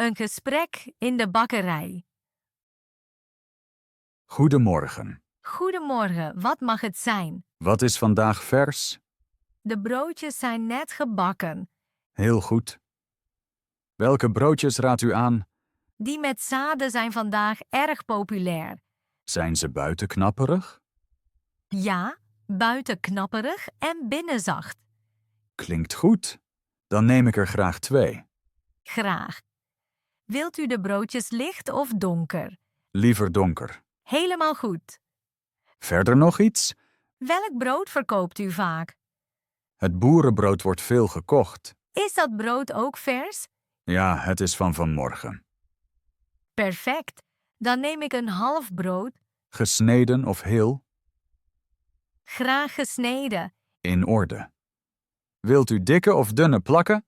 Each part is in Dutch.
Een gesprek in de bakkerij. Goedemorgen. Goedemorgen, wat mag het zijn? Wat is vandaag vers? De broodjes zijn net gebakken. Heel goed. Welke broodjes raadt u aan? Die met zaden zijn vandaag erg populair. Zijn ze buiten knapperig? Ja, buiten knapperig en binnen zacht. Klinkt goed. Dan neem ik er graag 2. Graag. Wilt u de broodjes licht of donker? Liever donker. Helemaal goed. Verder nog iets? Welk brood verkoopt u vaak? Het boerenbrood wordt veel gekocht. Is dat brood ook vers? Ja, het is van vanmorgen. Perfect. Dan neem ik een half brood, Gesneden of heel? graag gesneden. In orde. Wilt u dikke of dunne plakken?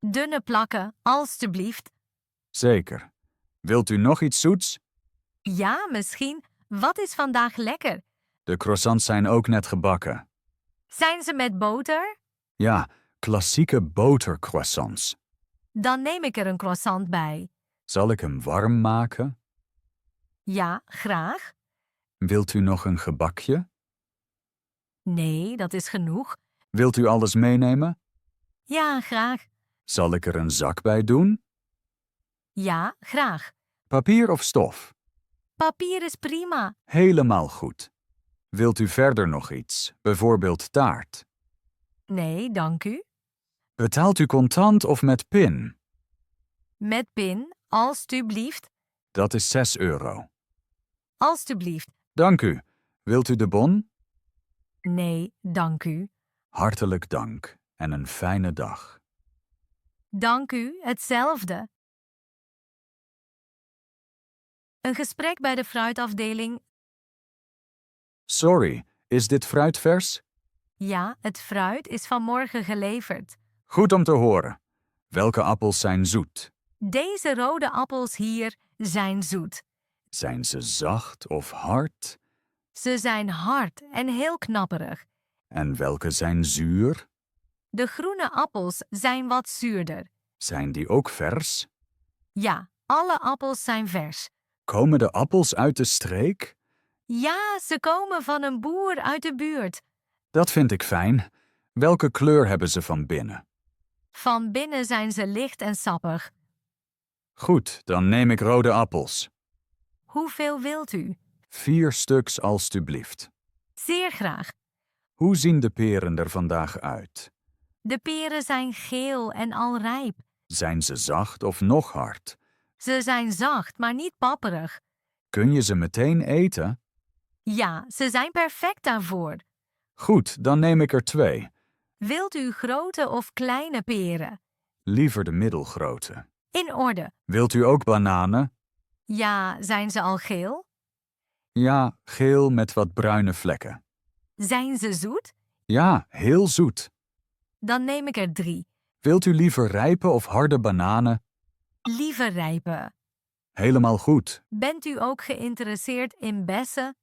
Dunne plakken, alstublieft. Zeker. Wilt u nog iets zoets? Ja, misschien. Wat is vandaag lekker? De croissants zijn ook net gebakken. Zijn ze met boter? Ja, klassieke botercroissants. Dan neem ik er een croissant bij. Zal ik hem warm maken? Ja, graag. Wilt u nog een gebakje? Nee, dat is genoeg. Wilt u alles meenemen? Ja, graag. Zal ik er een zak bij doen? Ja, graag. Papier of stof? Papier is prima. Helemaal goed. Wilt u verder nog iets, bijvoorbeeld taart? Nee, dank u. Betaalt u contant of met PIN? Met pin, alstublieft. Dat is €6. Alstublieft. Dank u. Wilt u de bon? Nee, dank u. Hartelijk dank en een fijne dag. Dank u, hetzelfde. Een gesprek bij de fruitafdeling. Sorry, is dit fruit vers? Ja, het fruit is vanmorgen geleverd. Goed om te horen. Welke appels zijn zoet? Deze rode appels hier zijn zoet. Zijn ze zacht of hard? Ze zijn hard en heel knapperig. En welke zijn zuur? De groene appels zijn wat zuurder. Zijn die ook vers? Ja, alle appels zijn vers. Komen de appels uit de streek? Ja, ze komen van een boer uit de buurt. Dat vind ik fijn. Welke kleur hebben ze van binnen? Van binnen zijn ze licht en sappig. Goed, dan neem ik rode appels. Hoeveel wilt u? 4 stuks alstublieft. Zeer graag. Hoe zien de peren er vandaag uit? De peren zijn geel en al rijp. Zijn ze zacht of nog hard? Ze zijn zacht, maar niet papperig. Kun je ze meteen eten? Ja, ze zijn perfect daarvoor. Goed, dan neem ik er 2. Wilt u grote of kleine peren? Liever de middelgrote. In orde. Wilt u ook bananen? Ja, zijn ze al geel? Ja, geel met wat bruine vlekken. Zijn ze zoet? Ja, heel zoet. Dan neem ik er 3. Wilt u liever rijpe of harde bananen? Liever rijpe. Helemaal goed. Bent u ook geïnteresseerd in bessen?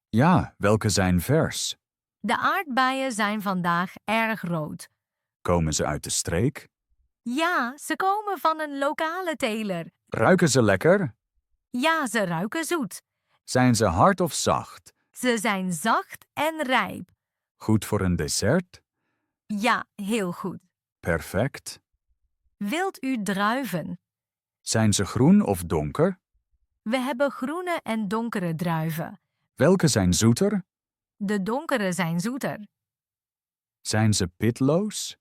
Ja, welke zijn vers? De aardbeien zijn vandaag erg rood. Komen ze uit de streek? Ja, ze komen van een lokale teler. Ruiken ze lekker? Ja, ze ruiken zoet. Zijn ze hard of zacht? Ze zijn zacht en rijp. Goed voor een dessert? Ja, heel goed. Perfect. Wilt u druiven? Zijn ze groen of donker? We hebben groene en donkere druiven. Welke zijn zoeter? De donkere zijn zoeter. Zijn ze pitloos?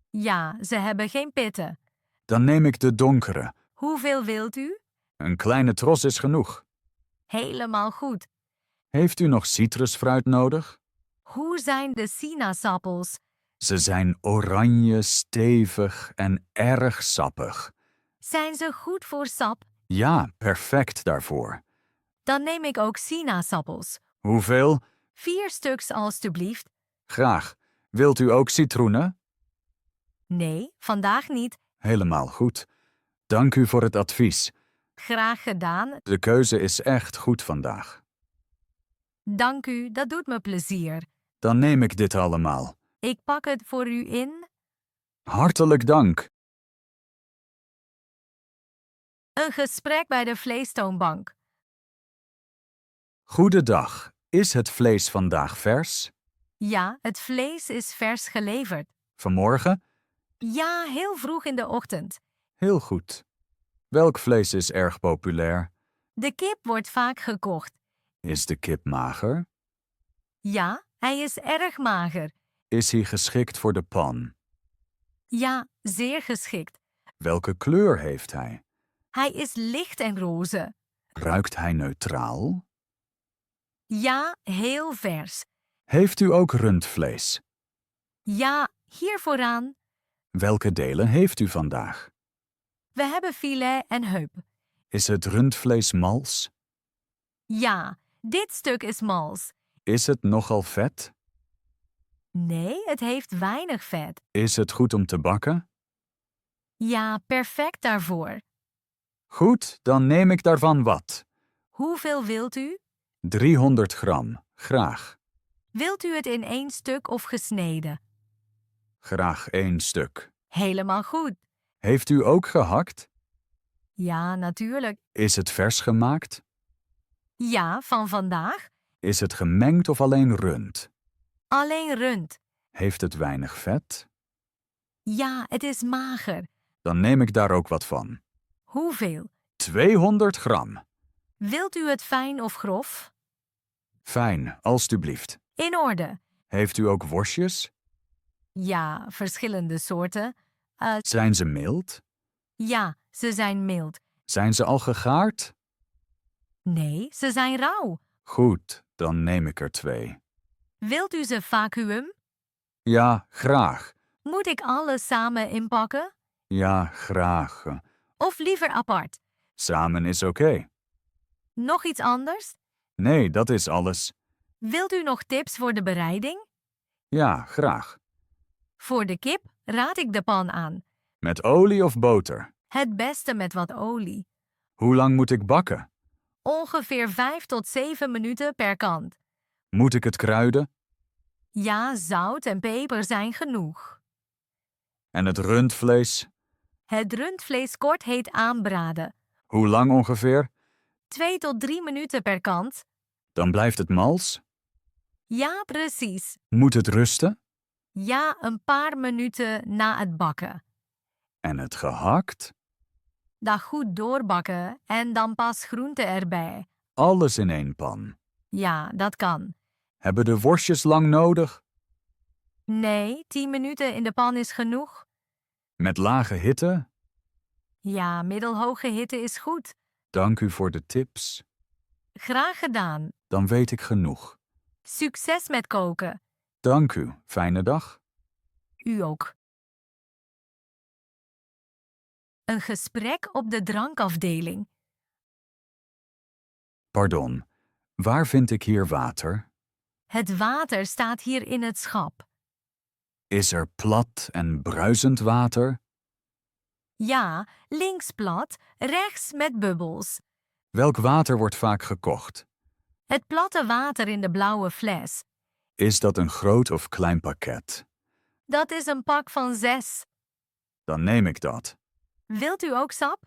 Ja, ze hebben geen pitten. Dan neem ik de donkere. Hoeveel wilt u? Een kleine tros is genoeg. Helemaal goed. Heeft u nog citrusfruit nodig? Hoe zijn de sinaasappels? Ze zijn oranje, stevig en erg sappig. Zijn ze goed voor sap? Ja, perfect daarvoor. Dan neem ik ook sinaasappels. Hoeveel? 4 stuks alstublieft. Graag. Wilt u ook citroenen? Nee, vandaag niet. Helemaal goed. Dank u voor het advies. Graag gedaan. De keuze is echt goed vandaag. Dank u, dat doet me plezier. Dan neem ik dit allemaal. Ik pak het voor u in. Hartelijk dank. Een gesprek bij de vleestoonbank. Goedendag. Is het vlees vandaag vers? Ja, het vlees is vers geleverd. Vanmorgen? Ja, heel vroeg in de ochtend. Heel goed. Welk vlees is erg populair? De kip wordt vaak gekocht. Is de kip mager? Ja, hij is erg mager. Is hij geschikt voor de pan? Ja, zeer geschikt. Welke kleur heeft hij? Hij is licht en roze. Ruikt hij neutraal? Ja, heel vers. Heeft u ook rundvlees? Ja, hier vooraan. Welke delen heeft u vandaag? We hebben filet en heup. Is het rundvlees mals? Ja, dit stuk is mals. Is het nogal vet? Nee, het heeft weinig vet. Is het goed om te bakken? Ja, perfect daarvoor. Goed, dan neem ik daarvan wat. Hoeveel wilt u? 300 gram, graag. Wilt u het in 1 stuk of gesneden? Graag 1 stuk. Helemaal goed. Heeft u ook gehakt? Ja, natuurlijk. Is het vers gemaakt? Ja, van vandaag. Is het gemengd of alleen rund? Alleen rund. Heeft het weinig vet? Ja, het is mager. Dan neem ik daar ook wat van. Hoeveel? 200 gram. Wilt u het fijn of grof? Fijn, alstublieft. In orde. Heeft u ook worstjes? Ja, verschillende soorten. Zijn ze mild? Ja, ze zijn mild. Zijn ze al gegaard? Nee, ze zijn rauw. Goed, dan neem ik er 2. Wilt u ze vacuüm? Ja, graag. Moet ik alles samen inpakken? Ja, graag. Of liever apart? Samen is oké. Nog iets anders? Nee, dat is alles. Wilt u nog tips voor de bereiding? Ja, graag. Voor de kip raad ik de pan aan. Met olie of boter? Het beste met wat olie. Hoe lang moet ik bakken? Ongeveer 5 tot 7 minuten per kant. Moet ik het kruiden? Ja, zout en peper zijn genoeg. En het rundvlees? Het rundvlees kort heet aanbraden. Hoe lang ongeveer? 2 tot 3 minuten per kant. Dan blijft het mals? Ja, precies. Moet het rusten? Ja, een paar minuten na het bakken. En het gehakt? Dat goed doorbakken en dan pas groente erbij. Alles in 1 pan. Ja, dat kan. Hebben de worstjes lang nodig? Nee, 10 minuten in de pan is genoeg. Met lage hitte? Ja, middelhoge hitte is goed. Dank u voor de tips. Graag gedaan. Dan weet ik genoeg. Succes met koken. Dank u. Fijne dag. U ook. Een gesprek op de drankafdeling. Pardon, waar vind ik hier water? Het water staat hier in het schap. Is er plat en bruisend water? Ja, links plat, rechts met bubbels. Welk water wordt vaak gekocht? Het platte water in de blauwe fles. Is dat een groot of klein pakket? Dat is een pak van 6. Dan neem ik dat. Wilt u ook sap?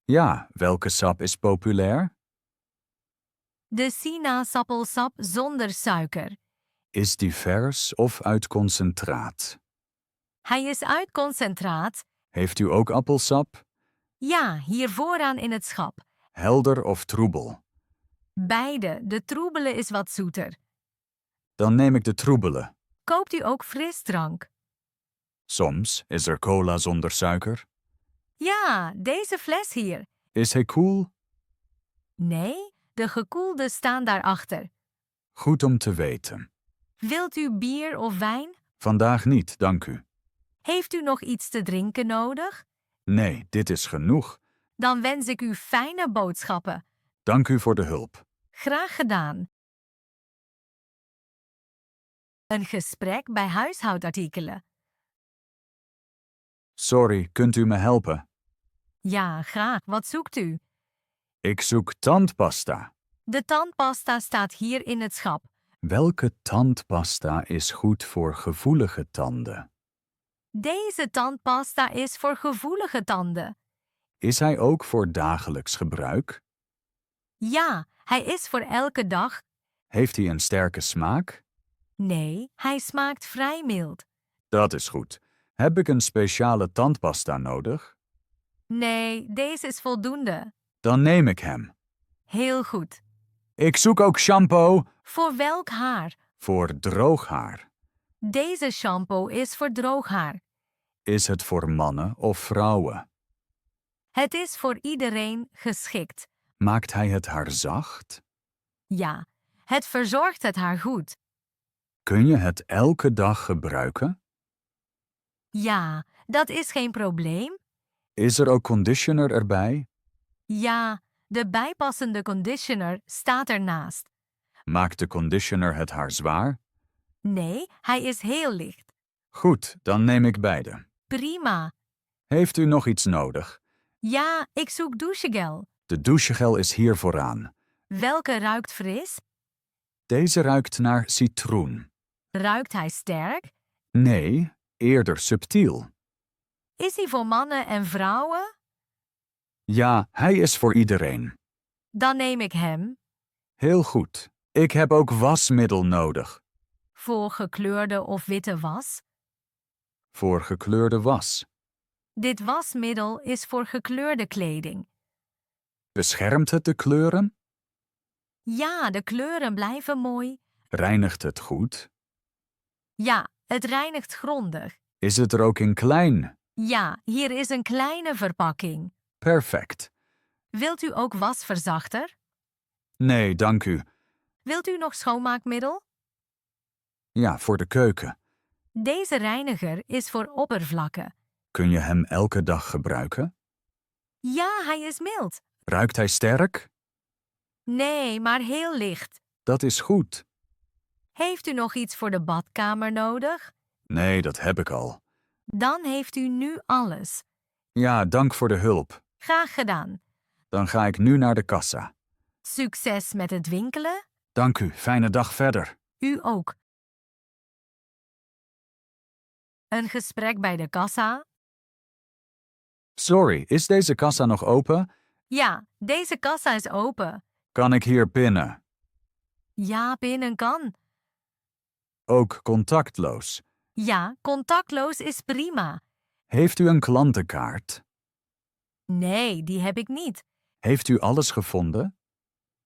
Ja, welke sap is populair? De sinaasappelsap zonder suiker. Is die vers of uit concentraat? Hij is uit concentraat. Heeft u ook appelsap? Ja, hier vooraan in het schap. Helder of troebel? Beide, de troebele is wat zoeter. Dan neem ik de troebele. Koopt u ook frisdrank? Soms is er cola zonder suiker. Ja, deze fles hier. Is hij koel? Nee, de gekoelde staan daarachter. Goed om te weten. Wilt u bier of wijn? Vandaag niet, dank u. Heeft u nog iets te drinken nodig? Nee, dit is genoeg. Dan wens ik u fijne boodschappen. Dank u voor de hulp. Graag gedaan. Een gesprek bij huishoudartikelen. Sorry, kunt u me helpen? Ja, graag. Wat zoekt u? Ik zoek tandpasta. De tandpasta staat hier in het schap. Welke tandpasta is goed voor gevoelige tanden? Deze tandpasta is voor gevoelige tanden. Is hij ook voor dagelijks gebruik? Ja, hij is voor elke dag. Heeft hij een sterke smaak? Nee, hij smaakt vrij mild. Dat is goed. Heb ik een speciale tandpasta nodig? Nee, deze is voldoende. Dan neem ik hem. Heel goed. Ik zoek ook shampoo Voor welk haar? voor droog haar. Deze shampoo is voor droog haar. Is het voor mannen of vrouwen? Het is voor iedereen geschikt. Maakt hij het haar zacht? Ja, het verzorgt het haar goed. Kun je het elke dag gebruiken? Ja, dat is geen probleem. Is er ook conditioner erbij? Ja, de bijpassende conditioner staat ernaast. Maakt de conditioner het haar zwaar? Nee, hij is heel licht. Goed, dan neem ik beide. Prima. Heeft u nog iets nodig? Ja, ik zoek douchegel. De douchegel is hier vooraan. Welke ruikt fris? Deze ruikt naar citroen. Ruikt hij sterk? Nee, eerder subtiel. Is hij voor mannen en vrouwen? Ja, hij is voor iedereen. Dan neem ik hem. Heel goed. Ik heb ook wasmiddel nodig. Voor gekleurde of witte was? Voor gekleurde was. Dit wasmiddel is voor gekleurde kleding. Beschermt het de kleuren? Ja, de kleuren blijven mooi. Reinigt het goed? Ja, het reinigt grondig. Is het er ook in klein? Ja, hier is een kleine verpakking. Perfect. Wilt u ook wasverzachter? Nee, dank u. Wilt u nog schoonmaakmiddel? Ja, voor de keuken. Deze reiniger is voor oppervlakken. Kun je hem elke dag gebruiken? Ja, hij is mild. Ruikt hij sterk? Nee, maar heel licht. Dat is goed. Heeft u nog iets voor de badkamer nodig? Nee, dat heb ik al. Dan heeft u nu alles. Ja, dank voor de hulp. Graag gedaan. Dan ga ik nu naar de kassa. Succes met het winkelen. Dank u, fijne dag verder. U ook. Een gesprek bij de kassa? Sorry, is deze kassa nog open? Ja, deze kassa is open. Kan ik hier pinnen? Ja, binnen kan. Ook contactloos. Ja, contactloos is prima. Heeft u een klantenkaart? Nee, die heb ik niet. Heeft u alles gevonden?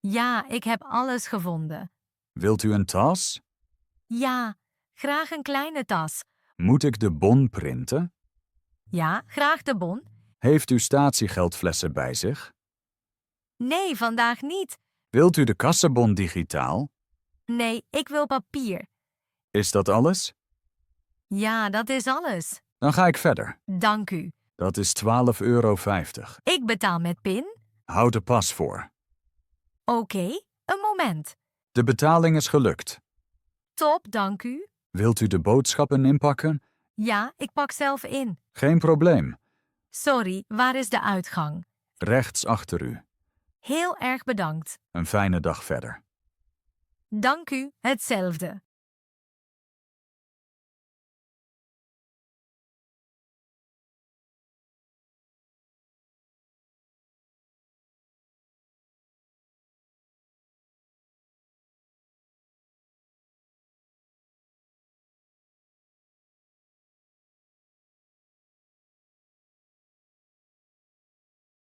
Ja, ik heb alles gevonden. Wilt u een tas? Ja, graag een kleine tas. Moet ik de bon printen? Ja, graag de bon. Heeft u statiegeldflessen bij zich? Nee, vandaag niet. Wilt u de kassabon digitaal? Nee, ik wil papier. Is dat alles? Ja, dat is alles. Dan ga ik verder. Dank u. Dat is €12,50. Ik betaal met PIN. Houd de pas voor. Oké, een moment. De betaling is gelukt. Top, dank u. Wilt u de boodschappen inpakken? Ja, ik pak zelf in. Geen probleem. Sorry, waar is de uitgang? Rechts achter u. Heel erg bedankt. Een fijne dag verder. Dank u, hetzelfde.